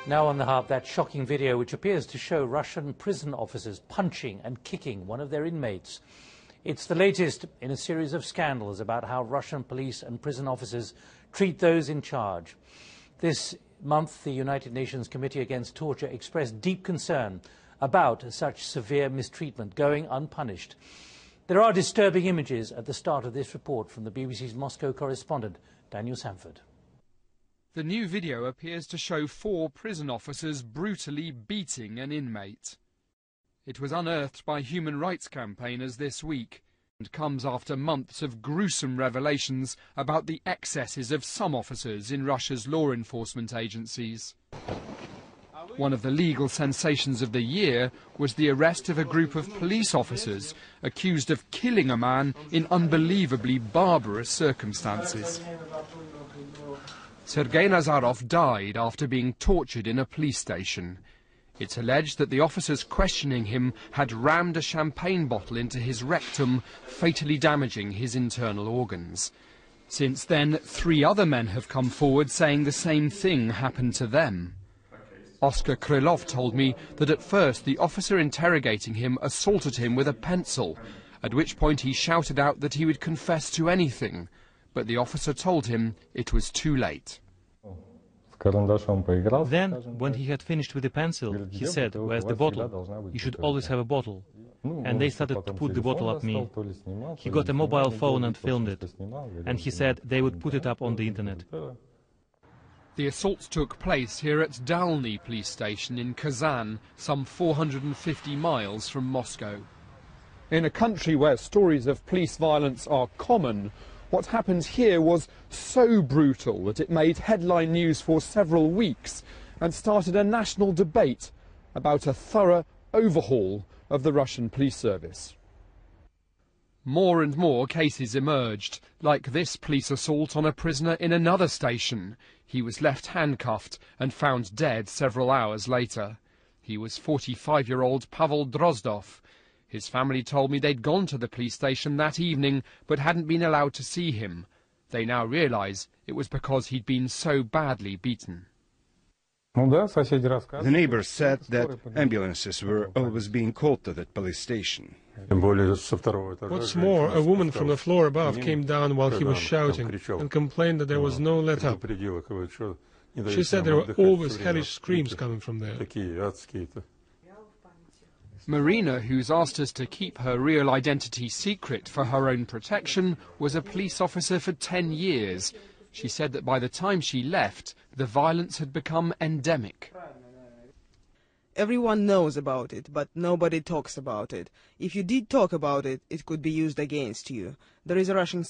Now on the hub, that shocking video which appears to show Russian prison officers punching and kicking one of their inmates. It's the latest in a series of scandals about how Russian police and prison officers treat those in charge. This month, the United Nations Committee Against Torture expressed deep concern about such severe mistreatment going unpunished. There are disturbing images at the start of this report from the BBC's Moscow correspondent, Daniel Sanford. The new video appears to show 4 prison officers brutally beating an inmate. It was unearthed by human rights campaigners this week and comes after months of gruesome revelations about the excesses of some officers in Russia's law enforcement agencies. One of the legal sensations of the year was the arrest of a group of police officers accused of killing a man in unbelievably barbarous circumstances. Sergei Nazarov died after being tortured in a police station. It's alleged that the officers questioning him had rammed a champagne bottle into his rectum, fatally damaging his internal organs. Since then, 3 other men have come forward saying the same thing happened to them. Oskar Krylov told me that at first the officer interrogating him assaulted him with a pencil, at which point he shouted out that he would confess to anything, but the officer told him it was too late. Then, when he had finished with the pencil, he said, "Where's the bottle? You should always have a bottle." And they started to put the bottle at me. He got a mobile phone and filmed it. And he said they would put it up on the internet. The assaults took place here at Dalny police station in Kazan, some 450 miles from Moscow. In a country where stories of police violence are common, what happened here was so brutal that it made headline news for several weeks and started a national debate about a thorough overhaul of the Russian police service. More and more cases emerged, like this police assault on a prisoner in another station. He was left handcuffed and found dead several hours later. He was 45-year-old Pavel Drozdov. His family told me they'd gone to the police station that evening but hadn't been allowed to see him. They now realise it was because he'd been so badly beaten. The neighbors said that ambulances were always being called to that police station. What's more, a woman from the floor above came down while he was shouting and complained that there was no let-up. She said there were always hellish screams coming from there. Marina, who's asked us to keep her real identity secret for her own protection, was a police officer for 10 years. She said that by the time she left, the violence had become endemic. Everyone knows about it, but nobody talks about it. If you did talk about it, it could be used against you. There is a Russian